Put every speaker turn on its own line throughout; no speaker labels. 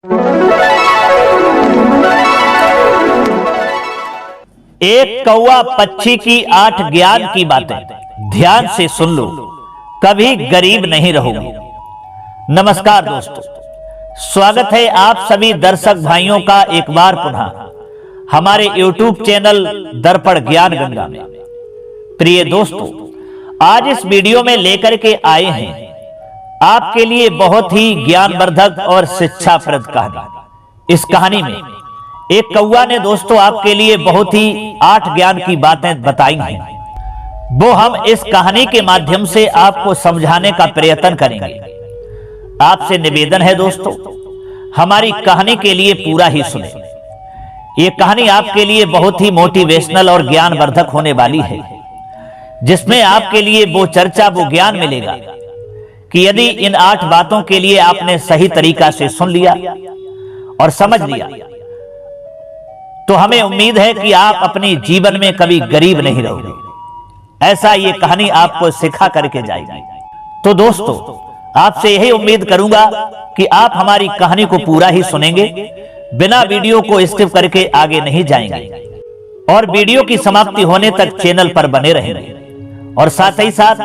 एक कौवा पक्षी की 8 ज्ञान की बातें ध्यान से सुन लो, कभी गरीब नहीं रहोगे। नमस्कार दोस्तों, स्वागत है आप सभी दर्शक भाइयों का एक बार पुनः हमारे YouTube चैनल दर्पण ज्ञान गंगा में। प्रिय दोस्तों, आज इस वीडियो में लेकर के आए हैं आपके लिए बहुत ही ज्ञानवर्धक और शिक्षाप्रद कहानी। इस कहानी में एक कौवा ने दोस्तों आपके लिए बहुत ही 8 ज्ञान की बातें बताई हैं। वो हम इस कहानी के माध्यम से आपको समझाने का प्रयत्न करेंगे। आपसे निवेदन है दोस्तों, हमारी कहानी के लिए पूरा ही सुने। ये कहानी आपके लिए बहुत ही मोटिवेशनल और ज्ञानवर्धक होने वाली है, जिसमें आपके लिए वो चर्चा, वो ज्ञान मिलेगा कि यदि इन 8 बातों के लिए आपने सही तरीका से सुन लिया और समझ लिया तो हमें उम्मीद है कि आप अपने जीवन में कभी गरीब नहीं रहोगे। ऐसा ये कहानी आपको सिखा करके जाएगी। तो दोस्तों, आपसे यही उम्मीद करूंगा कि आप हमारी कहानी को पूरा ही सुनेंगे, बिना वीडियो को स्किप करके आगे नहीं जाएंगे और वीडियो की समाप्ति होने तक चैनल पर बने रहेंगे। और साथ ही साथ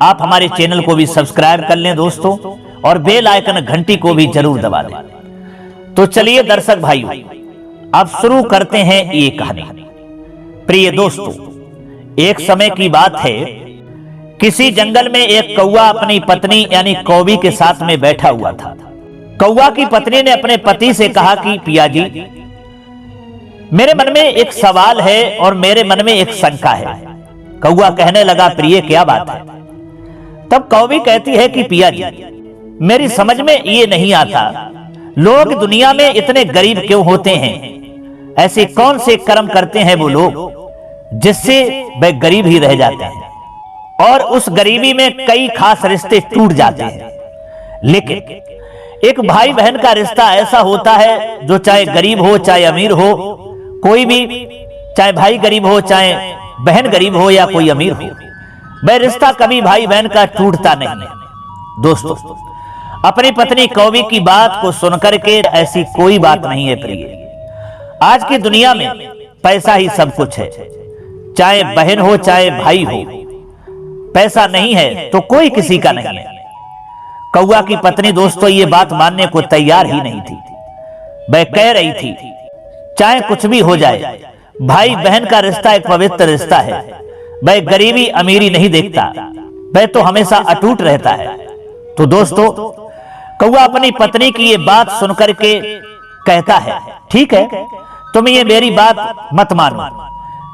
आप हमारे चैनल को भी सब्सक्राइब कर लें दोस्तों, और बेल आइकन घंटी को भी जरूर दबा दें। तो चलिए दर्शक भाइयों, अब शुरू करते हैं ये कहानी। प्रिय दोस्तों, एक समय की बात है, किसी जंगल में एक कौवा अपनी पत्नी यानी कौवी के साथ में बैठा हुआ था। कौवा की पत्नी ने अपने पति से कहा कि पिया जी, मेरे मन में एक सवाल है और मेरे मन में एक शंका है। कौवा कहने लगा, प्रिय क्या बात है? तब कौवी कहती है कि पिया जी, मेरी समझ में ये नहीं आता, लोग दुनिया में इतने गरीब क्यों होते हैं? ऐसे कौन से कर्म करते हैं वो लोग जिससे वे गरीब ही रह जाते हैं और उस गरीबी में कई खास रिश्ते टूट जाते हैं। लेकिन एक भाई बहन का रिश्ता ऐसा होता है जो चाहे गरीब हो चाहे अमीर हो, कोई भी, चाहे भाई गरीब हो चाहे बहन गरीब हो या कोई अमीर हो, वह रिश्ता कभी भाई बहन का टूटता नहीं है। दोस्तों, अपनी पत्नी कौवी की बात को सुनकर के ऐसी कोई बात नहीं है प्रिय। आज की दुनिया में पैसा ही सब कुछ है, चाहे बहन हो चाहे भाई हो, पैसा नहीं है तो कोई किसी का नहीं है। कौवा की पत्नी दोस्तों ये बात मानने को तैयार ही नहीं थी। वह कह रही थी, चाहे कुछ भी हो जाए, भाई बहन का रिश्ता एक पवित्र रिश्ता है। वह गरीबी अमीरी नहीं देखता, वह तो हमेशा अटूट रहता है। तो दोस्तों, कौवा अपनी पत्नी की ये बात सुनकर के कहता है, ठीक है, तुम ये मेरी बात मत मानो,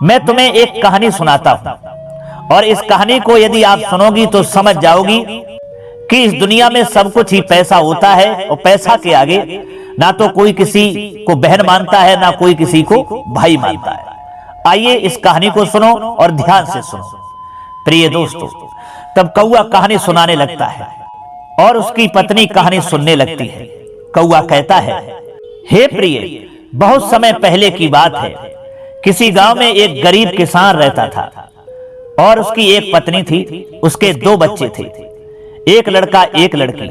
मैं तुम्हें एक कहानी सुनाता हूं और इस कहानी को यदि आप सुनोगी तो समझ जाओगी कि इस दुनिया में सब कुछ ही पैसा होता है और पैसा के आगे ना तो कोई किसी को बहन मानता है ना कोई किसी को भाई मानता है। आइए इस कहानी को सुनो और ध्यान से सुनो। प्रिय दोस्तों, तब कौवा कहानी सुनाने लगता है और उसकी पत्नी कहानी सुनने लगती है। कौवा कहता है, हे प्रिय, बहुत समय पहले की बात है, किसी गांव में एक गरीब किसान रहता था और उसकी एक पत्नी थी, उसके 2 बच्चे थे, एक लड़का एक लड़की।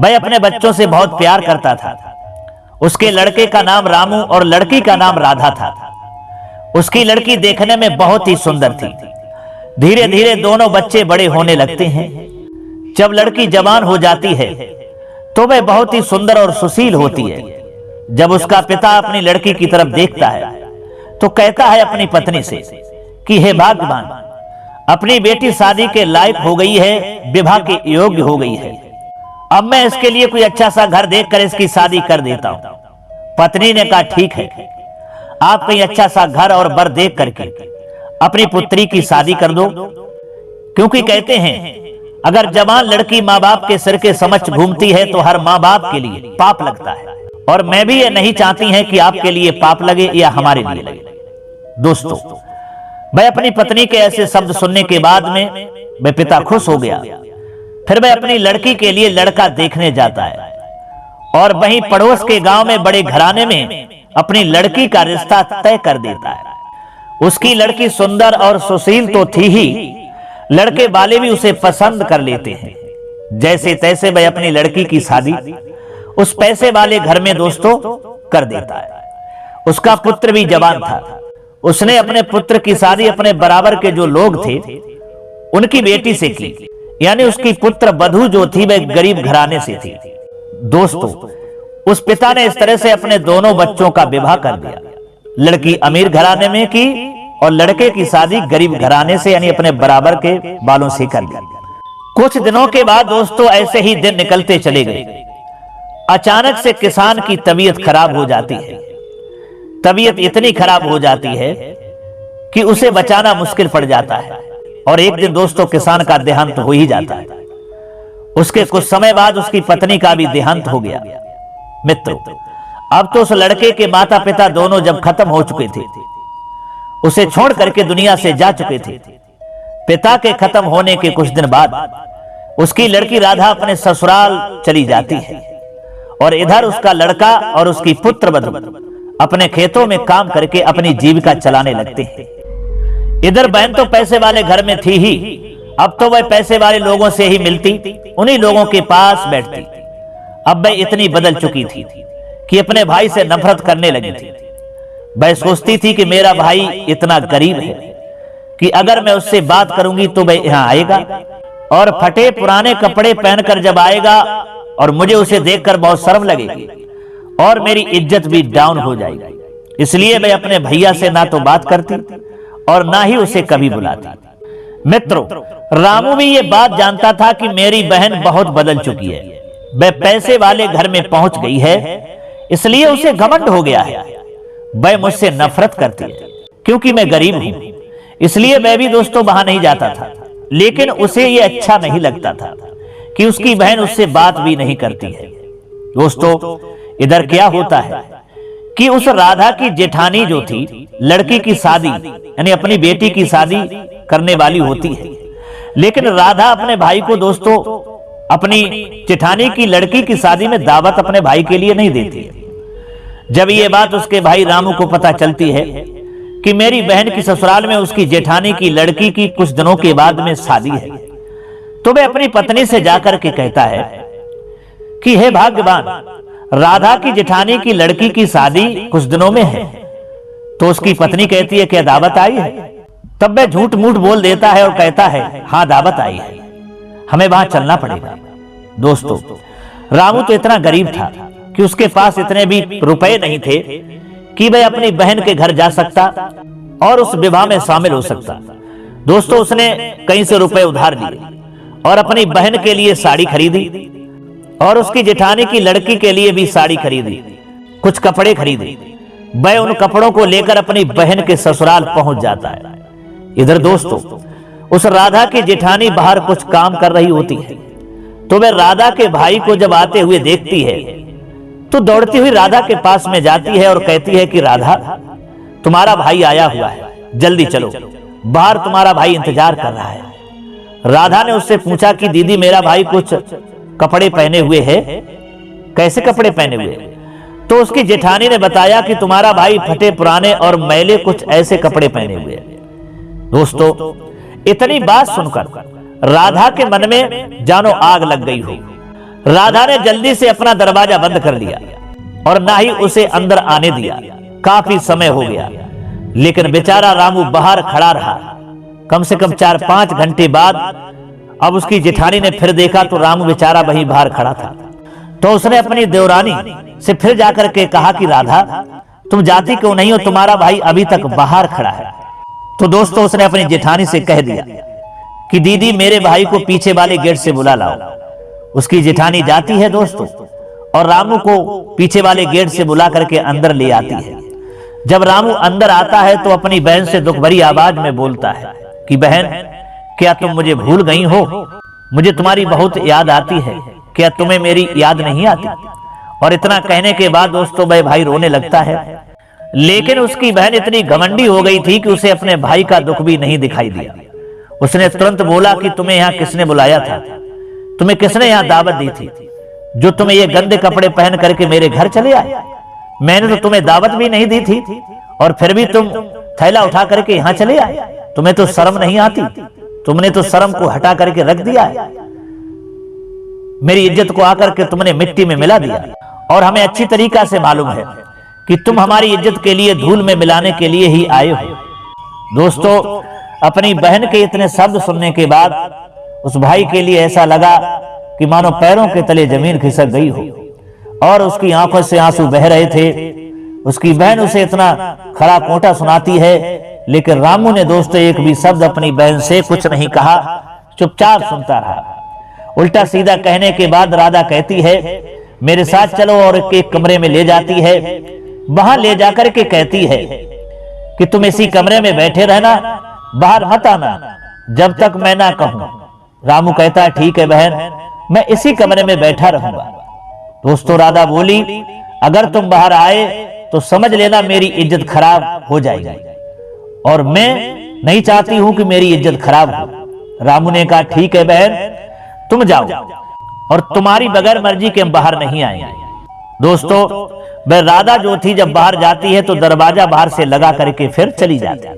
वह अपने बच्चों से बहुत प्यार करता था। उसके लड़के का नाम रामू और लड़की का नाम राधा था। उसकी लड़की देखने में बहुत ही सुंदर थी। धीरे धीरे दोनों बच्चे बड़े होने लगते हैं। जब लड़की जवान हो जाती है तो वह बहुत ही सुंदर और सुशील होती है। जब उसका पिता अपनी लड़की की तरफ देखता है तो कहता है अपनी पत्नी से कि हे भाग्यवान, अपनी बेटी शादी के लायक हो गई है, विवाह के योग्य हो गई है। अब मैं इसके लिए कोई अच्छा सा घर देखकर इसकी शादी कर देता हूं। पत्नी ने कहा, ठीक है, आप कहीं अच्छा सा घर और बर देख करके अपनी पुत्री की शादी कर दो, क्योंकि कहते हैं अगर जवान लड़की माँ बाप के सिर के समक्ष घूमती है तो हर माँ बाप के लिए पाप लगता है, और मैं भी ये नहीं चाहती हैं कि आपके लिए पाप लगे या हमारे लिए लगे। दोस्तों, वह अपनी पत्नी के ऐसे शब्द सुनने के बाद में वह पिता खुश हो गया। फिर वह अपनी लड़की के लिए लड़का देखने जाता है और वहीं पड़ोस के गांव में बड़े घराने में अपनी लड़की का रिश्ता तय कर देता है। उसकी लड़की सुंदर और सुशील तो थी ही, लड़के वाले भी उसे पसंद कर लेते हैं। जैसे तैसे वह अपनी लड़की की शादी उस पैसे वाले घर में दोस्तों कर देता है। उसका पुत्र भी जवान था। उसने अपने पुत्र की शादी अपने बराबर के जो लोग थे उनकी बेटी से की, यानी उसकी पुत्र वधू जो थी वह गरीब घराने से थी। दोस्तों, उस पिता ने इस तरह से अपने दोनों बच्चों का विवाह कर दिया। लड़की अमीर घराने में की और लड़के की शादी गरीब घराने से यानी अपने बराबर के बालों से कर दी। कुछ दिनों के बाद दोस्तों ऐसे ही दिन निकलते चले गए। अचानक से किसान की तबीयत खराब हो जाती है। तबीयत इतनी खराब हो जाती है कि उसे बचाना मुश्किल पड़ जाता है और एक दिन दोस्तों किसान का देहांत हो ही जाता है। उसके कुछ समय बाद उसकी पत्नी का भी देहांत हो गया। मित्रों, अब तो उस लड़के के माता पिता दोनों जब खत्म हो चुके थे, उसे छोड़ करके दुनिया से जा चुके थे। पिता के खत्म होने के कुछ दिन बाद उसकी लड़की राधा अपने ससुराल चली जाती है और इधर उसका लड़का और उसकी पुत्र वधू अपने खेतों में काम करके अपनी जीविका चलाने लगते हैं। इधर बहन तो पैसे वाले घर में थी ही, अब तो वह पैसे वाले लोगों से ही मिलती, उन्हीं लोगों के पास बैठती। अब वह इतनी बदल चुकी थी कि अपने भाई से नफरत करने लगी थी। वह सोचती थी कि मेरा भाई इतना गरीब है कि अगर मैं उससे बात करूंगी तो वह यहां आएगा और फटे पुराने कपड़े पहनकर जब आएगा और मुझे उसे देखकर बहुत शर्म लगेगी और मेरी इज्जत भी डाउन हो जाएगी। इसलिए मैं अपने भैया से ना तो बात करती और ना ही उसे कभी बुलाती। मित्रों, रामू भी ये बात जानता था कि मेरी बहन बहुत बदल चुकी है। वह पैसे वाले घर में पहुंच गई है, इसलिए उसे घमंड हो गया है। वह मुझसे नफरत करती है क्योंकि मैं गरीब हूं, इसलिए मैं भी दोस्तों वहां नहीं जाता था। लेकिन उसे ये अच्छा नहीं लगता था कि उसकी बहन उससे बात भी नहीं करती है। दोस्तों, इधर क्या होता है कि उस राधा की जेठानी जो थी लड़की की शादी यानी अपनी बेटी की शादी करने वाली होती है, लेकिन राधा अपने भाई को दोस्तों अपनी जेठानी की लड़की की शादी में दावत अपने भाई के लिए नहीं देती। जब ये बात उसके भाई रामू को पता चलती है कि मेरी बहन की ससुराल में उसकी जेठानी की लड़की की कुछ दिनों के बाद में शादी है, तो वह अपनी पत्नी से जाकर के कहता है कि हे भाग्यवान, राधा की जेठानी की लड़की की शादी कुछ दिनों में है। तो उसकी पत्नी कहती है क्या दावत आई है? तब वह झूठ मूठ बोल देता है और कहता है हाँ दावत आई है, हमें वहां चलना पड़ेगा। दोस्तों, रामू तो इतना गरीब था कि उसके पास इतने भी रुपए नहीं थे कि वह अपनी बहन के घर जा सकता और उस विवाह में शामिल हो सकता। दोस्तों, उसने कहीं से रुपए उधार लिए और अपनी बहन के लिए साड़ी खरीदी और उसकी जेठानी की लड़की के लिए भी साड़ी खरीदी, कुछ कपड़े खरीदे। वह उन कपड़ों को लेकर अपनी बहन के ससुराल पहुंच जाता है। इधर दोस्तों, उस राधा की जेठानी बाहर कुछ काम कर रही होती है, तो वह राधा के भाई को जब आते हुए देखती है तो दौड़ती हुई राधा के पास में जाती है और कहती है कि राधा, तुम्हारा भाई आया हुआ है, जल्दी चलो, बाहर तुम्हारा भाई इंतजार कर रहा है। राधा ने उससे पूछा कि दीदी, मेरा भाई कुछ कपड़े पहने हुए है। कैसे कपड़े पहने हुए? तो उसकी जेठानी ने बताया कि तुम्हारा भाई फटे पुराने और मैले कुछ ऐसे कपड़े पहने हुए हैं। दोस्तों, इतनी बात सुनकर राधा के मन में जानो आग लग गई हो। राधा ने जल्दी से अपना दरवाजा बंद कर लिया और ना ही उसे अंदर आने दिया। काफी समय हो गया, लेकिन बेचारा रामू बाहर खड़ा रहा। कम से कम 4-5 घंटे बाद अब उसकी जेठानी ने फिर देखा तो रामू बेचारा वहीं बाहर खड़ा था। तो उसने अपनी देवरानी से फिर जाकर के कहा कि राधा, तुम जाती क्यों नहीं हो? तुम्हारा भाई अभी तक बाहर खड़ा है। तो दोस्तों, उसने अपनी जेठानी से कह दिया कि दीदी, मेरे भाई को पीछे वाले गेट से बुला लाओ। उसकी जेठानी जाती है दोस्तों और रामू को पीछे वाले गेट से बुला करके अंदर ले आती है। जब रामू अंदर आता है तो अपनी बहन से दुख भरी आवाज में बोलता है कि बहन, क्या तुम मुझे भूल गई हो? मुझे तुम्हारी बहुत याद आती है, क्या तुम्हें मेरी याद नहीं आती? और इतना कहने के बाद दोस्तों वह भाई रोने लगता है। लेकिन उसकी बहन इतनी घमंडी हो गई थी कि उसे अपने भाई का दुख भी नहीं दिखाई दिया। उसने तुरंत बोला कि तुम्हें यहाँ किसने बुलाया था? तुम्हें किसने यहाँ दावत दी थी जो तुम्हें ये गंदे कपड़े पहन करके मेरे घर चले आए? मैंने तो तुम्हें दावत भी नहीं दी थी और फिर भी तुम थैला उठा करके यहाँ चले आए। तुम्हें तो शर्म नहीं आती? तुमने तो शर्म को हटा करके रख दिया है। मेरी इज्जत को आकर के तुमने मिट्टी में मिला दिया। और हमें अच्छी तरीका से मालूम है कि तुम हमारी इज्जत के लिए धूल में मिलाने के लिए ही आए हो। दोस्तों, अपनी बहन के इतने शब्द सुनने के बाद उस भाई के लिए ऐसा लगा कि मानो पैरों के तले जमीन खिसक गई हो और उसकी आंखों से आंसू बह रहे थे। उसकी बहन उसे इतना खरा खोटा सुनाती है, लेकिन रामू ने दोस्तों एक भी शब्द अपनी बहन से कुछ नहीं कहा, चुपचाप सुनता रहा। उल्टा सीधा कहने के बाद राधा कहती है, मेरे साथ चलो, और एक कमरे में ले जाती है। वहां ले जाकर के कहती है कि तुम इसी कमरे में बैठे रहना, बाहर मत आना जब तक मैं ना कहूं। रामू कहता है, ठीक है बहन, मैं इसी कमरे में बैठा रहूंगा। दोस्तों, राधा बोली, अगर तुम बाहर आए तो समझ लेना मेरी इज्जत खराब हो जाएगी, और मैं नहीं चाहती हूं कि मेरी इज्जत खराब हो। रामू ने कहा, ठीक है बहन, तुम जाओ, और तुम्हारी बगैर मर्जी के हम बाहर नहीं आएंगे। दोस्तों, वह राधा जो थी जब बाहर जाती है तो दरवाजा बाहर से लगा करके फिर चली जाती है,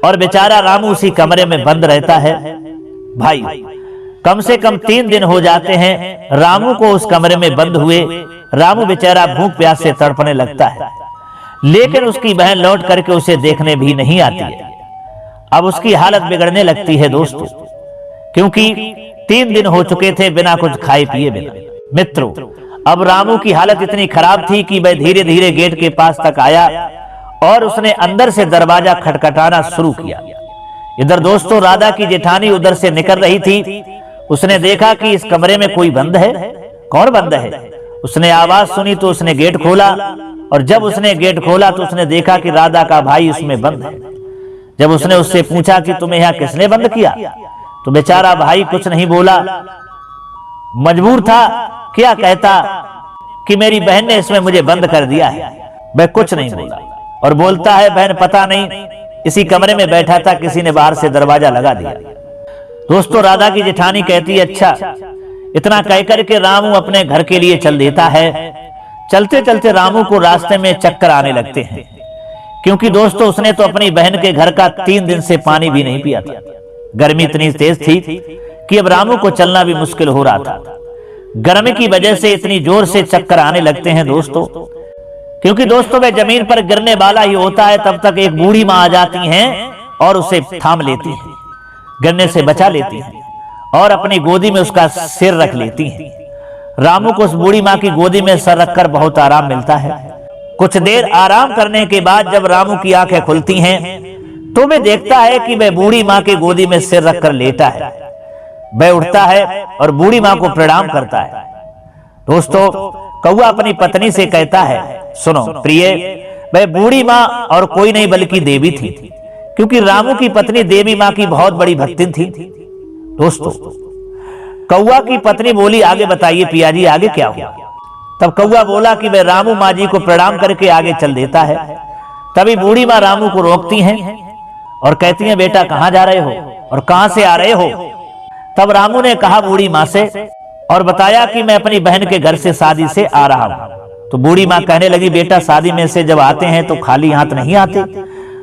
और बेचारा रामू उसी कमरे में बंद रहता है। भाई, कम से कम 3 दिन हो जाते हैं रामू को उस कमरे में बंद हुए। रामू बेचारा भूख प्यास से तड़पने लगता है, लेकिन उसकी बहन लौट करके उसे देखने भी नहीं आती है। अब उसकी हालत बिगड़ने लगती है दोस्तों, क्योंकि 3 दिन हो चुके थे बिना कुछ खाए पिए बिना। मित्रों, अब रामू की हालत इतनी खराब थी कि वह धीरे धीरे गेट के पास तक आया और उसने अंदर से दरवाजा खटखटाना शुरू किया। इधर दोस्तों राधा की जेठानी उधर से निकल रही थी। उसने देखा कि इस कमरे में कोई बंद है। कौन बंद है? उसने आवाज सुनी तो उसने गेट खोला, और जब उसने गेट खोला तो उसने देखा कि राधा का भाई उसमें बंद है। जब उसने उससे पूछा कि तुम्हें यहाँ किसने बंद किया, तो बेचारा भाई कुछ नहीं बोला। मजबूर था, क्या कहता कि मेरी बहन ने इसमें मुझे बंद कर दिया है। वह कुछ नहीं बोला और बोलता है, बहन पता नहीं, इसी कमरे में बैठा था, किसी ने बाहर से दरवाजा लगा दिया। दोस्तों, राधा की जेठानी कहती है, अच्छा। इतना कहकर के रामू अपने घर के लिए चल देता है। चलते चलते रामू को रास्ते में चक्कर आने लगते हैं, क्योंकि दोस्तों उसने तो अपनी बहन के घर का 3 दिन से पानी भी नहीं पिया था। गर्मी इतनी तेज थी कि अब रामू को चलना भी मुश्किल हो रहा था। गर्मी की वजह से इतनी जोर से चक्कर आने लगते हैं दोस्तों, क्योंकि दोस्तों वह जमीन पर गिरने वाला ही होता है, तब तक एक बूढ़ी माँ आ जाती हैं और उसे थाम लेती हैं, गिरने से बचा लेती हैं और अपनी गोदी में उसका सिर रख लेती हैं। रामू को उस बूढ़ी माँ की गोदी में सर रखकर बहुत आराम मिलता है। कुछ देर आराम करने के बाद जब रामू की आंखें खुलती हैं तो वह देखता है कि वह बूढ़ी माँ की गोदी में सिर रखकर लेटा है। वह उठता है और बूढ़ी माँ को प्रणाम करता है। दोस्तों, कौआ अपनी पत्नी से कहता है, सुनो प्रिय, वह बूढ़ी माँ और कोई नहीं बल्कि देवी थी, क्योंकि रामू की पत्नी देवी माँ की बहुत बड़ी भक्तिन थी। दोस्तों, कौआ की पत्नी बोली, आगे बताइए पिया जी, आगे क्या हुआ? तब कौआ बोला कि वह रामू माँ जी को प्रणाम करके आगे चल देता है। तभी बूढ़ी माँ रामू को रोकती हैं और कहती हैं, बेटा कहाँ जा रहे हो और कहाँ से आ रहे हो? तब रामू ने कहा बूढ़ी माँ से और बताया कि मैं अपनी बहन के घर से शादी से आ रहा हूँ। तो बूढ़ी माँ कहने लगी, बेटा शादी में से जब आते हैं तो खाली हाथ नहीं आते,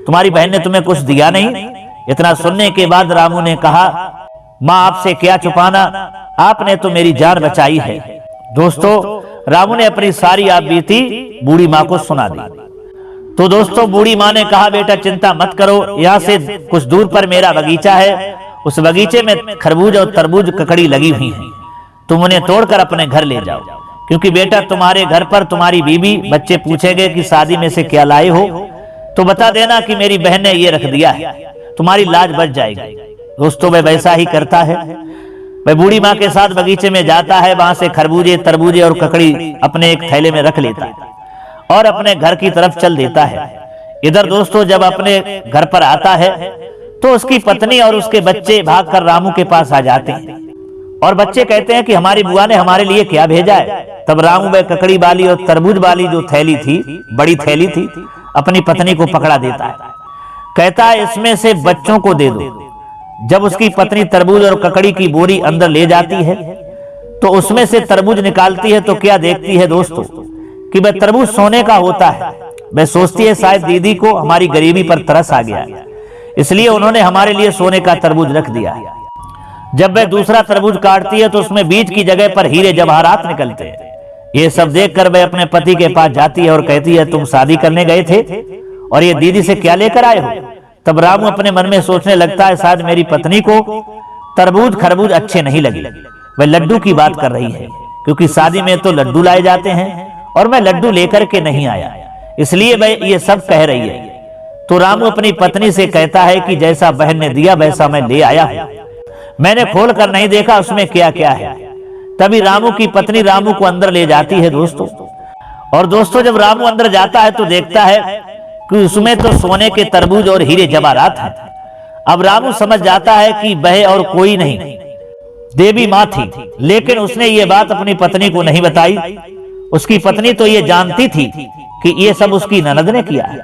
तुम्हारी बहन ने तुम्हें कुछ दिया नहीं? इतना सुनने के बाद रामू ने कहा, माँ आपसे क्या छुपाना, आपने तो मेरी जान बचाई है। दोस्तों, रामू ने अपनी सारी आप बीती बूढ़ी माँ को सुना दी। तो दोस्तों बूढ़ी माँ ने कहा, बेटा चिंता मत करो, यहाँ से कुछ दूर पर मेरा बगीचा है, उस बगीचे में खरबूज और तरबूज ककड़ी लगी हुई है, तुम उन्हें तोड़कर अपने घर ले जाओ, क्योंकि बेटा तुम्हारे घर पर तुम्हारी बीवी बच्चे पूछेंगे कि शादी में से क्या लाए हो, तो बता देना कि मेरी बहन ने ये रख दिया है, तुम्हारी लाज बच जाएगी। दोस्तों, वह वैसा ही करता है। वह बूढ़ी माँ के साथ बगीचे में जाता है, वहां से खरबूजे तरबूजे और ककड़ी अपने एक थैले में रख लेता है और अपने घर की तरफ चल देता है। इधर दोस्तों जब अपने घर पर आता है तो उसकी पत्नी और उसके बच्चे भागकर रामू के पास आ जाते हैं और बच्चे कहते हैं कि हमारी बुआ ने हमारे लिए क्या भेजा है। तब रामू वह ककड़ी वाली और तरबूज वाली जो थैली थी, बड़ी थैली थी, अपनी पत्नी को पकड़ा देता है। कहता है, इसमें से बच्चों को दे दो। जब उसकी पत्नी तरबूज और ककड़ी की बोरी अंदर ले जाती है तो उसमें से तरबूज निकालती है तो क्या देखती है दोस्तों कि वह तरबूज सोने का होता है। वह सोचती है शायद दीदी को हमारी गरीबी पर तरस आ गया है, इसलिए उन्होंने हमारे लिए सोने का तरबूज रख दिया है। जब वह दूसरा तरबूज काटती है तो उसमें बीज की जगह पर हीरे जवाहरात निकलते हैं। ये सब देखकर वह अपने पति के पास जाती है और कहती है, तुम शादी करने गए थे और ये दीदी से क्या लेकर आए हो? तब रामू अपने मन में सोचने लगता है, शायद मेरी पत्नी को तरबूज खरबूज अच्छे नहीं लगे। वह लड्डू की बात कर रही है, क्योंकि शादी में तो लड्डू लाए जाते हैं और मैं लड्डू लेकर के नहीं आया, इसलिए वह ये सब कह रही है। तो रामू अपनी पत्नी से कहता है कि जैसा बहन ने दिया वैसा मैं ले आया हूं, मैंने खोल कर नहीं देखा उसमें क्या क्या है। तभी रामू की पत्नी रामू को अंदर ले जाती है दोस्तों। और दोस्तों जब रामू अंदर जाता है तो देखता है कि उसमें तो सोने के तरबूज और हीरे जवाहरात हैं। अब रामू समझ जाता है कि वह और कोई नहीं देवी माँ थी, लेकिन उसने ये बात अपनी पत्नी को नहीं बताई। उसकी पत्नी तो ये जानती थी कि ये सब उसकी ननद ने किया है।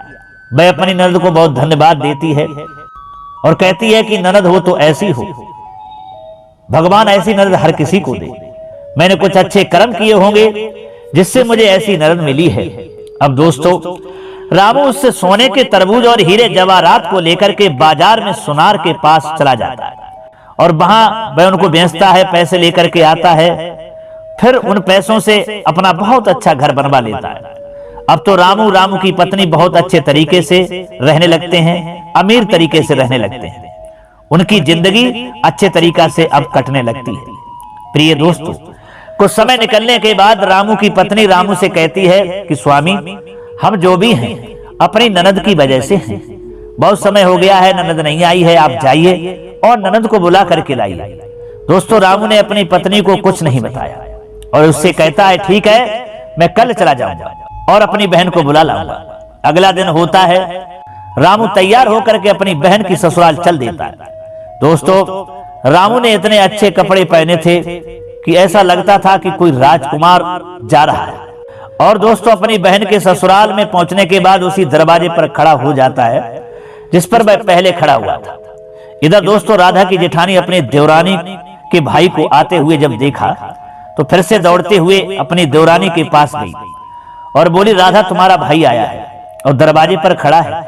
वह अपनी ननद को बहुत धन्यवाद देती है और कहती है कि ननद हो तो ऐसी हो, भगवान ऐसी ननद हर किसी को दे। मैंने कुछ अच्छे कर्म किए होंगे जिससे मुझे ऐसी ननद मिली है। अब दोस्तों रामू उससे सोने के तरबूज और हीरे जवाहरात को लेकर के बाजार में सुनार के पास चला जाता है और वहां वह उनको बेचता है, पैसे लेकर के आता है। फिर उन पैसों से अपना बहुत अच्छा घर बनवा लेता है। अब तो रामू की पत्नी बहुत अच्छे तरीके से रहने लगते हैं, अमीर तरीके से रहने लगते हैं। उनकी जिंदगी अच्छे तरीका से अब कटने लगती है। प्रिय दोस्तों, कुछ समय निकलने के बाद रामू की पत्नी रामू से कहती है कि स्वामी, हम जो भी हैं अपनी ननद की वजह से हैं। बहुत समय हो गया है, ननद नहीं आई है, आप जाइए और ननद को बुला करके लाइए। दोस्तों रामू ने अपनी पत्नी को कुछ नहीं बताया और उससे कहता है, ठीक है, मैं कल चला जाऊंगा और अपनी बहन को बुला लाऊंगा। अगला दिन होता है, रामू तैयार होकर के अपनी बहन की ससुराल चल देता है। दोस्तों रामू ने इतने अच्छे कपड़े पहने थे कि ऐसा लगता था कि कोई राजकुमार जा रहा है। और दोस्तों अपनी बहन के ससुराल में पहुंचने के बाद उसी दरवाजे पर खड़ा हो जाता है जिस पर वह पहले खड़ा हुआ था। इधर दोस्तों राधा की जेठानी अपने देवरानी के भाई को आते हुए जब देखा तो फिर से दौड़ते हुए अपनी देवरानी के पास गई और बोली, राधा तुम्हारा भाई आया है और दरवाजे पर खड़ा है।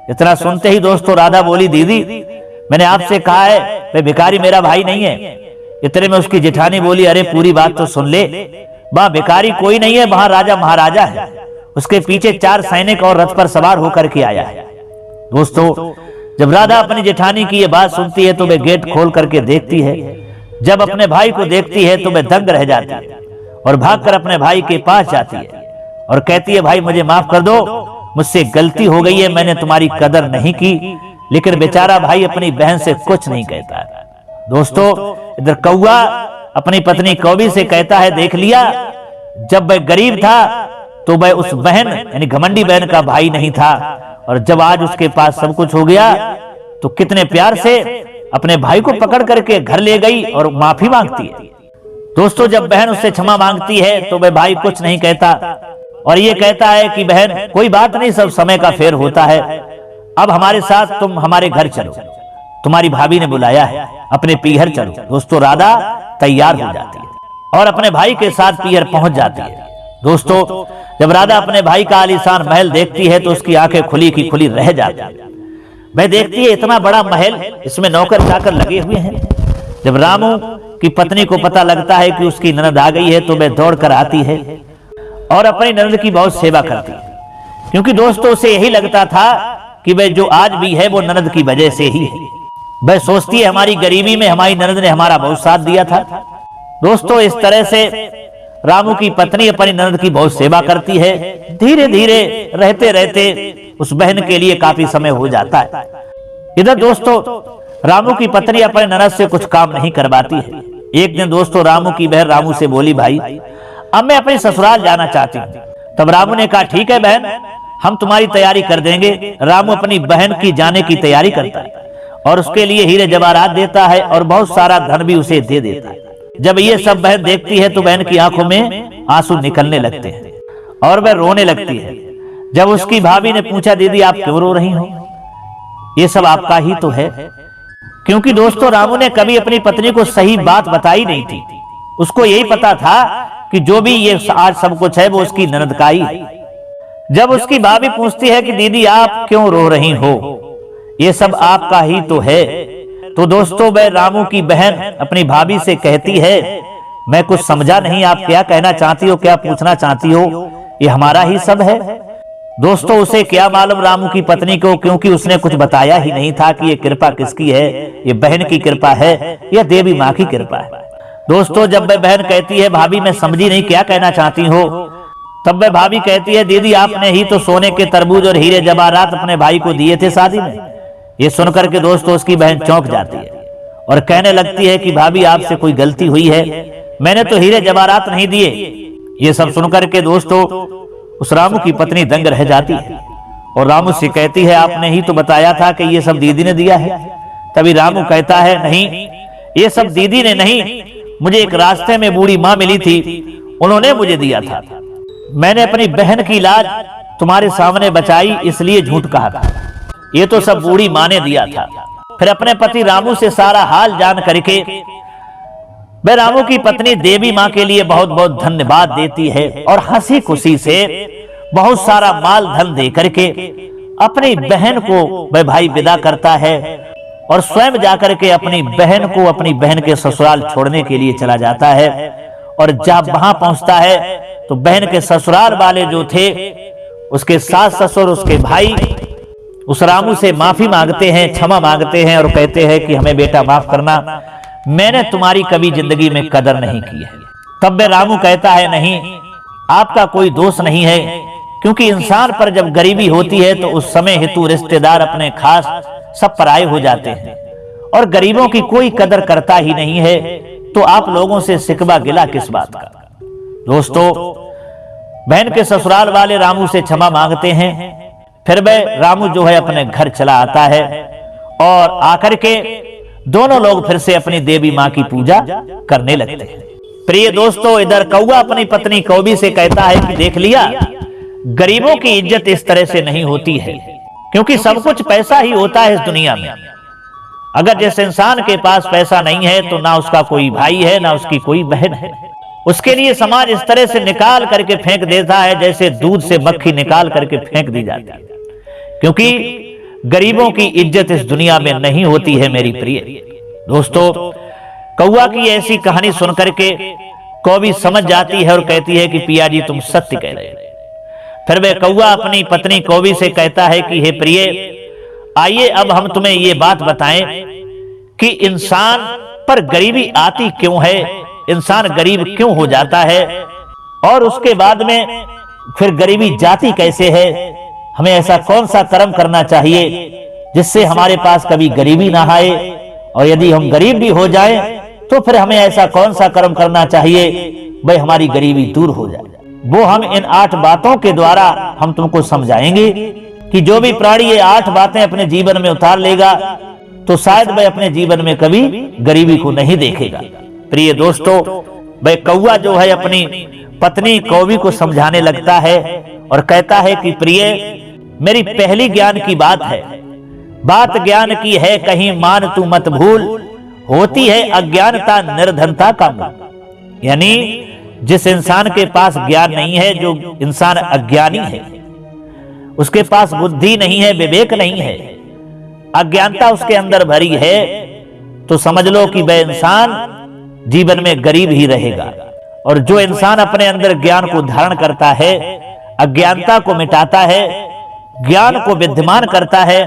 इतना सुनते ही दोस्तों राधा बोली, दीदी मैंने आपसे कहा है वह भिखारी मेरा भाई नहीं है। इतने में उसकी जेठानी बोली, अरे पूरी बात तो सुन ले, वहां भिखारी कोई नहीं है, वहां राजा महाराजा है। उसके पीछे 4 सैनिक और रथ पर सवार होकर के आया है। दोस्तों जब राधा अपनी जेठानी की ये बात सुनती है तो वह गेट खोल करके देखती है। जब अपने भाई को देखती है तो वह दंग रह जाती है और भागकर अपने भाई के पास जाती है और कहती है, भाई मुझे माफ कर दो, मुझसे गलती हो गई है, मैंने तुम्हारी कदर नहीं की। लेकिन बेचारा भाई अपनी बहन से कुछ नहीं कहता। दोस्तों इधर कौआ अपनी पत्नी कौवी से कहता है, देख लिया, जब वह गरीब था तो वह उस बहन यानी घमंडी बहन का भाई नहीं था, और जब आज उसके पास सब कुछ हो गया तो कितने प्यार से अपने भाई को पकड़ करके घर ले गई और माफी मांगती है। दोस्तों जब बहन उससे क्षमा मांगती है तो वह भाई कुछ नहीं कहता और ये कहता है कि बहन कोई बात नहीं, सब समय का फेर होता है, अब हमारे साथ तुम हमारे घर चलो, तुम्हारी भाभी ने बुलाया है, अपने पीहर चलो। दोस्तों राधा तैयार हो जाती है और अपने भाई के साथ पीहर पहुंच जाती है। दोस्तों जब राधा अपने भाई का आलीशान महल देखती है तो उसकी आंखें खुली की खुली रह जाती है। वह देखती है इतना बड़ा महल, इसमें नौकर चाकर लगे हुए हैं। जब रामू की पत्नी को पता लगता है कि उसकी ननद आ गई है तो वह दौड़ कर आती है और अपनी ननद की बहुत सेवा करती है, क्योंकि दोस्तों उसे यही लगता था कि वह जो आज भी है वो ननद की वजह से ही है। वह सोचती है हमारी गरीबी में हमारी ननद ने हमारा बहुत साथ दिया था। दोस्तों इस तरह से रामू की पत्नी अपनी ननद की बहुत सेवा करती है। धीरे धीरे रहते रहते उस बहन के लिए काफी समय हो जाता है। इधर दोस्तों रामू की पत्नी अपने ननद से कुछ काम नहीं करवाती है। एक दिन दोस्तों रामू की बहन रामू से बोली, भाई अब मैं अपने ससुराल जाना चाहती हूँ। तब रामू ने कहा, ठीक है बहन, हम तुम्हारी तैयारी कर देंगे। रामू अपनी बहन की जाने की तैयारी करता है और उसके लिए हीरे जवाहरात देता है और बहुत सारा धन भी उसे दे देता है। जब ये सब बहन देखती है तो बहन की आंखों में आंसू निकलने लगते हैं और वह रोने लगती है। जब उसकी भाभी ने पूछा, दीदी आप क्यों रो रही हो? ये सब आपका ही तो है। क्योंकि दोस्तों रामू ने कभी अपनी पत्नी को सही बात बताई नहीं थी। उसको यही पता था कि जो भी ये आज सब कुछ है वो उसकी ननद का ही है। जब उसकी भाभी पूछती है कि दीदी आप क्यों रो रही हो, ये सब आपका ही तो है, तो दोस्तों वह रामू की बहन अपनी भाभी से कहती है मैं कुछ समझा नहीं, आप क्या कहना चाहती हो, क्या पूछना चाहती हो? ये हमारा ही सब है। दोस्तों उसे क्या मालूम रामू की पत्नी को, क्योंकि उसने कुछ बताया ही नहीं था कि ये कृपा किसकी है, ये बहन की कृपा है या देवी माँ की कृपा है। दोस्तों जब वह बहन कहती है भाभी मैं समझी नहीं, क्या कहना चाहती हो, तब वह भाभी कहती है दीदी आपने ही तो सोने के तरबूज और हीरे जवाहरात अपने भाई को दिए थे शादी में। ये सुनकर के दोस्तों उसकी बहन चौंक जाती है और कहने लगती है कि भाभी आपसे कोई गलती हुई है, मैंने तो हीरे जवाहरात नहीं दिए। ये सब सुनकर के दोस्तों उस रामू की पत्नी दंग रह जाती है और रामू से कहती है आपने ही तो बताया था कि ये सब दीदी ने दिया है। तभी रामू कहता है नहीं ये सब दीदी ने नहीं, मुझे एक रास्ते में बूढ़ी माँ मिली थी, उन्होंने मुझे दिया था। मैंने अपनी बहन की लाज तुम्हारे सामने बचाई इसलिए झूठ कहा था, ये तो सब बूढ़ी माँ ने दिया था। फिर अपने पति रामू से सारा हाल जान करके वह रामू की पत्नी देवी माँ के लिए बहुत बहुत धन्यवाद देती है और हंसी खुशी से बहुत सारा माल धन दे करके अपनी बहन को वह भाई विदा करता है और स्वयं जाकर के अपनी बहन को अपनी बहन के ससुराल छोड़ने के लिए चला जाता है। और जब वहां पहुंचता है तो बहन के ससुराल वाले जो थे उसके सास ससुर उसके भाई उस रामू से माफी मांगते हैं, क्षमा मांगते हैं और कहते हैं कि हमें बेटा माफ करना, मैंने तुम्हारी कभी जिंदगी में कदर नहीं की है। तब वे रामू कहता है नहीं आपका कोई दोष नहीं है, क्योंकि इंसान पर जब गरीबी होती है तो उस समय हेतु रिश्तेदार अपने खास सब पराये हो जाते हैं और गरीबों की कोई कदर करता ही नहीं है, तो आप लोगों से शिकवा गिला किस बात का। दोस्तों बहन के ससुराल वाले रामू से क्षमा मांगते हैं, फिर वह रामू जो है अपने घर चला आता है और आकर के दोनों लोग फिर से अपनी देवी माँ की पूजा करने लगते हैं। प्रिय दोस्तों इधर कौवा अपनी पत्नी कौवी से कहता है कि देख लिया गरीबों की इज्जत इस तरह से नहीं होती है, क्योंकि सब कुछ पैसा ही होता है इस दुनिया में। अगर जिस इंसान के पास पैसा नहीं है तो ना उसका कोई भाई है ना उसकी कोई बहन है, उसके लिए समाज इस तरह से निकाल करके फेंक देता है जैसे दूध से मक्खी निकाल करके फेंक दी जाती है, क्योंकि गरीबों की इज्जत इस दुनिया में नहीं होती है। मेरी प्रिय दोस्तों कौवा की ऐसी कहानी सुनकर के कौवी समझ जाती है और कहती है कि पिया जी तुम सत्य कह रहे हैं। फिर वह कौवा अपनी पत्नी कौवी से कहता है कि हे प्रिय आइए अब हम तुम्हें ये बात बताएं कि इंसान पर गरीबी आती क्यों है, इंसान गरीब क्यों हो जाता है और उसके बाद में फिर गरीबी जाती कैसे है। हमें ऐसा कौन सा कर्म करना चाहिए जिससे हमारे पास कभी गरीबी ना आए, और यदि हम गरीब भी हो जाएं तो फिर हमें ऐसा कौन सा कर्म करना चाहिए भाई हमारी गरीबी दूर हो जाए। वो हम इन 8 बातों के द्वारा हम तुमको समझाएंगे कि जो भी प्राणी ये 8 बातें अपने जीवन में उतार लेगा तो शायद वह अपने जीवन में कभी गरीबी को नहीं देखेगा। प्रिय दोस्तों वह कौवा जो है अपनी पत्नी कौवी को समझाने लगता है और कहता है कि प्रिय मेरी पहली ज्ञान की बात है, बात ज्ञान की है कहीं मान तू मत भूल, होती है अज्ञानता निर्धनता का मूल। यानी जिस इंसान के पास ज्ञान नहीं है, जो इंसान अज्ञानी है, उसके पास बुद्धि नहीं है, विवेक नहीं है, अज्ञानता उसके अंदर भरी है, तो समझ लो कि वह इंसान जीवन में गरीब ही रहेगा। और जो इंसान अपने अंदर ज्ञान को धारण करता है, अज्ञानता को मिटाता है, ज्ञान को विद्यमान करता है,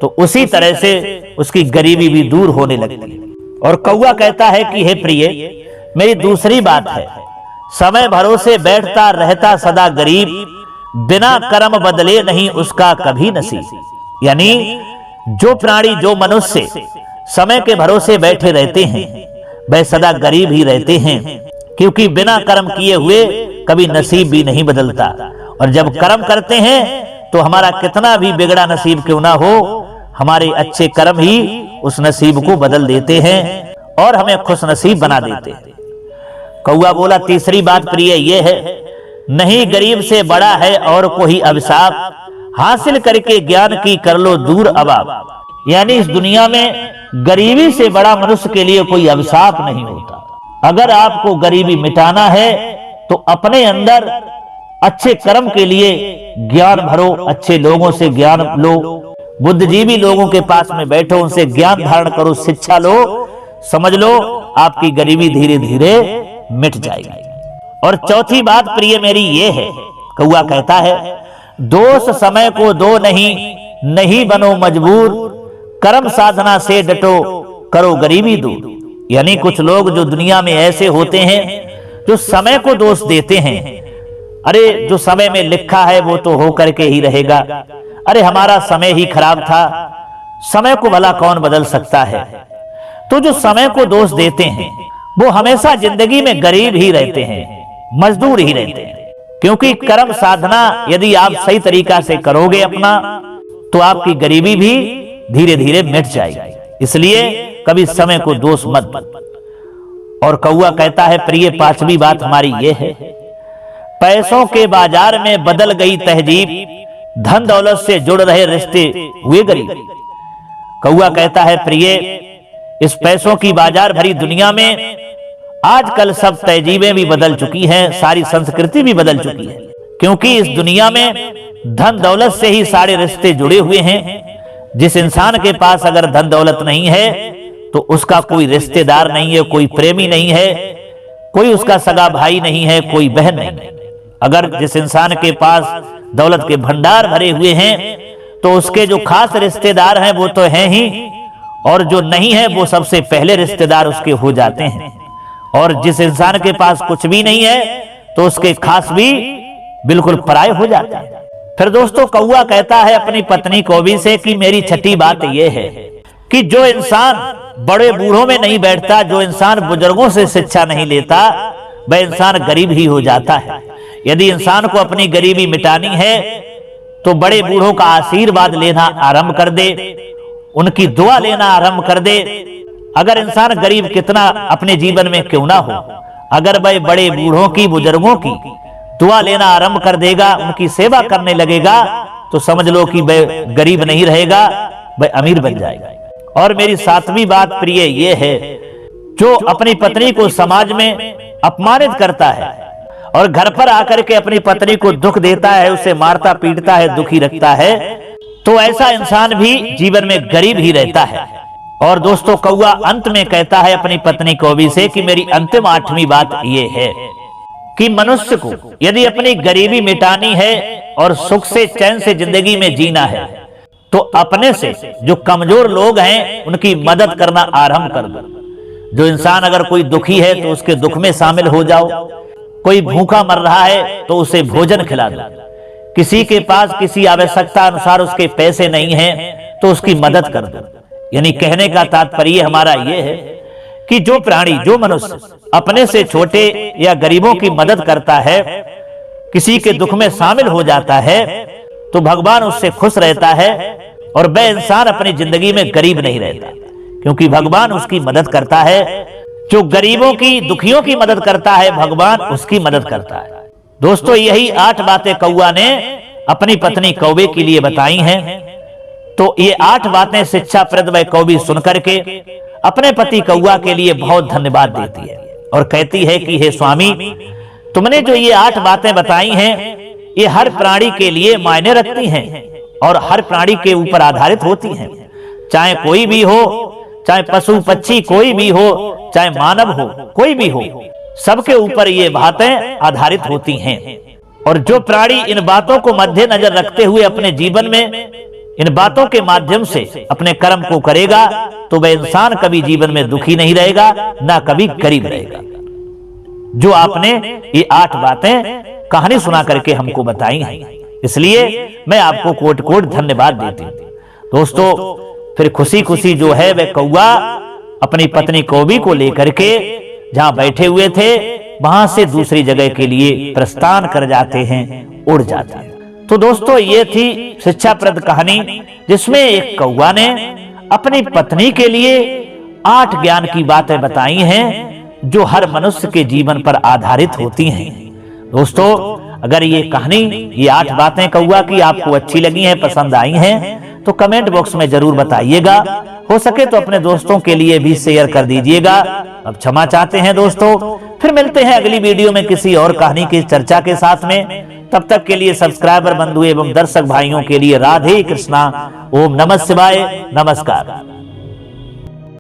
तो उसी तरह से उसकी गरीबी भी दूर होने लगती है। और कौवा कहता है कि हे प्रिय मेरी दूसरी बात है, समय भरोसे बैठता रहता सदा गरीब, बिना कर्म बदले नहीं उसका कभी नसीब। यानी जो प्राणी जो मनुष्य समय के भरोसे बैठे रहते हैं वह सदा गरीब ही रहते हैं, क्योंकि बिना कर्म किए हुए कभी नसीब भी नहीं बदलता। और जब कर्म करते हैं तो हमारा कितना भी बिगड़ा नसीब क्यों ना हो, हमारे अच्छे कर्म ही उस नसीब को बदल देते हैं और हमें खुश नसीब बना देते हैं। कौवा बोला तीसरी बात प्रिय ये है, नहीं गरीब से बड़ा है और कोई अभिशाप, हासिल करके ज्ञान की कर लो दूर अभाव। यानी इस दुनिया में गरीबी से बड़ा मनुष्य के लिए कोई अभिशाप नहीं होता। अगर आपको गरीबी मिटाना है तो अपने अंदर अच्छे कर्म के लिए ज्ञान भरो, अच्छे लोगों से ज्ञान लो, बुद्धिजीवी लोगों के पास में बैठो, उनसे ज्ञान धारण करो, शिक्षा लो, समझ लो आपकी गरीबी धीरे धीरे मिट जाएगी। और चौथी बात प्रिय मेरी ये है, कौआ कहता है, दोष समय को दो नहीं बनो मजबूर, कर्म साधना से डटो करो गरीबी दूर। यानी कुछ लोग जो दुनिया में ऐसे होते हैं जो समय को दोष देते हैं, अरे जो समय में लिखा है वो तो हो करके ही रहेगा, अरे हमारा समय ही खराब था, समय को भला कौन बदल सकता है। तो जो समय को दोष देते हैं वो हमेशा जिंदगी में गरीब ही रहते हैं, मजदूर ही रहते हैं। क्योंकि कर्म साधना यदि आप सही तरीका से करोगे अपना, तो आपकी गरीबी भी धीरे धीरे मिट जाएगी। इसलिए कभी समय को दोष मत। और कौआ कहता है, प्रिय पांचवी बात हमारी ये है, पैसों के बाजार में बदल गई तहजीब, धन दौलत से जुड़ रहे रिश्ते हुए गरीब। कौआ कहता है, प्रिय इस पैसों की बाजार भरी दुनिया में आजकल सब तहजीबें भी बदल चुकी हैं, सारी संस्कृति भी बदल चुकी है। क्योंकि इस दुनिया में धन दौलत से ही सारे रिश्ते जुड़े हुए हैं। जिस इंसान के पास अगर धन दौलत नहीं है तो उसका कोई रिश्तेदार नहीं है, कोई प्रेमी नहीं है, कोई उसका सगा भाई नहीं है, कोई बहन नहीं है। अगर जिस इंसान के पास दौलत के भंडार भरे हुए हैं तो उसके जो खास रिश्तेदार हैं वो तो हैं ही, और जो नहीं है वो सबसे पहले रिश्तेदार उसके हो जाते हैं। और जिस इंसान के पास कुछ भी नहीं है तो उसके खास भी बिल्कुल पराये हो जाते हैं। फिर दोस्तों कौआ कहता है अपनी पत्नी कौवी से कि मेरी छठी बात यह है कि जो इंसान बड़े बूढ़ों में नहीं बैठता, जो इंसान बुजुर्गों से शिक्षा नहीं लेता, वह इंसान गरीब ही हो जाता है। यदि इंसान को अपनी गरीबी मिटानी है तो बड़े बूढ़ों का आशीर्वाद लेना आरंभ कर दे, उनकी दुआ लेना आरंभ कर दे। अगर इंसान गरीब कितना अपने जीवन में क्यों ना हो, अगर वह बड़े बूढ़ों की, बुजुर्गों की दुआ लेना आरंभ कर देगा, उनकी सेवा करने लगेगा, तो समझ लो कि वह गरीब नहीं रहेगा, वह अमीर बन जाएगा। और मेरी सातवीं बात प्रिय ये है, जो अपनी पत्नी को समाज में अपमानित करता है और घर पर आकर के अपनी पत्नी को दुख देता है, उसे मारता पीटता है, दुखी रखता है, तो ऐसा इंसान भी जीवन में गरीब ही रहता है। और दोस्तों कौआ अंत में कहता है अपनी पत्नी कौवी से कि मेरी अंतिम आठवीं बात यह है कि मनुष्य को यदि अपनी गरीबी मिटानी है और सुख से चैन से जिंदगी में जीना है तो अपने से जो कमजोर लोग हैं उनकी मदद करना आरंभ कर दो। जो इंसान अगर कोई दुखी है तो उसके दुख में शामिल हो जाओ, कोई भूखा मर रहा है तो उसे भोजन खिला दो, किसी के पास किसी आवश्यकता अनुसार उसके पैसे नहीं हैं तो उसकी मदद कर दो। यानी कहने का तात्पर्य हमारा यह है कि जो प्राणी, जो मनुष्य अपने से छोटे या गरीबों की मदद करता है, किसी के दुख में शामिल हो जाता है, तो भगवान उससे खुश रहता है और वह इंसान अपनी जिंदगी में गरीब नहीं रहता, क्योंकि भगवान उसकी मदद करता है। जो गरीबों की, दुखियों की मदद करता है, भगवान उसकी मदद करता है। दोस्तों यही 8 बातें कौआ ने अपनी पत्नी कौवे के लिए बताई हैं। तो ये 8 बातें शिक्षाप्रद वह कौवी सुनकर के अपने पति कौआ के लिए बहुत धन्यवाद देती है और कहती है कि हे स्वामी, तुमने जो ये 8 बातें बताई हैं ये हर प्राणी के लिए मायने रखती हैं और हर प्राणी के ऊपर आधारित होती हैं। चाहे कोई भी हो, चाहे पशु पक्षी कोई भी हो, चाहे मानव हो, कोई भी हो, सबके ऊपर ये बातें आधारित होती हैं। और जो प्राणी इन बातों को मद्देनजर रखते हुए अपने जीवन में इन बातों के माध्यम से अपने कर्म को करेगा तो वह इंसान कभी जीवन में दुखी नहीं रहेगा, ना कभी गरीब रहेगा। जो आपने ये 8 बातें कहानी सुना करके हमको बताई हैं, इसलिए मैं आपको कोट कोट धन्यवाद देती हूँ। दोस्तों फिर खुशी खुशी जो है वह कौआ अपनी पत्नी कौवी को लेकर के जहां बैठे हुए थे वहां से दूसरी जगह के लिए प्रस्थान कर जाते हैं, उड़ जाते हैं। तो दोस्तों ये थी शिक्षाप्रद कहानी जिसमें एक कौआ ने अपनी पत्नी के लिए 8 ज्ञान की बातें बताई हैं जो हर मनुष्य के जीवन पर आधारित होती हैं। दोस्तों अगर ये कहानी, ये 8 बातें कौआ की आपको अच्छी लगी हैं, पसंद आई हैं, तो कमेंट बॉक्स में जरूर बताइएगा। हो सके तो अपने दोस्तों के लिए भी शेयर कर दीजिएगा। अब क्षमा चाहते हैं दोस्तों, फिर मिलते हैं अगली वीडियो में किसी और कहानी की चर्चा के साथ में। तब तक के लिए सब्सक्राइबर बंधु एवं दर्शक भाइयों के लिए राधे कृष्णा, ओम नमः शिवाय, नमस्कार।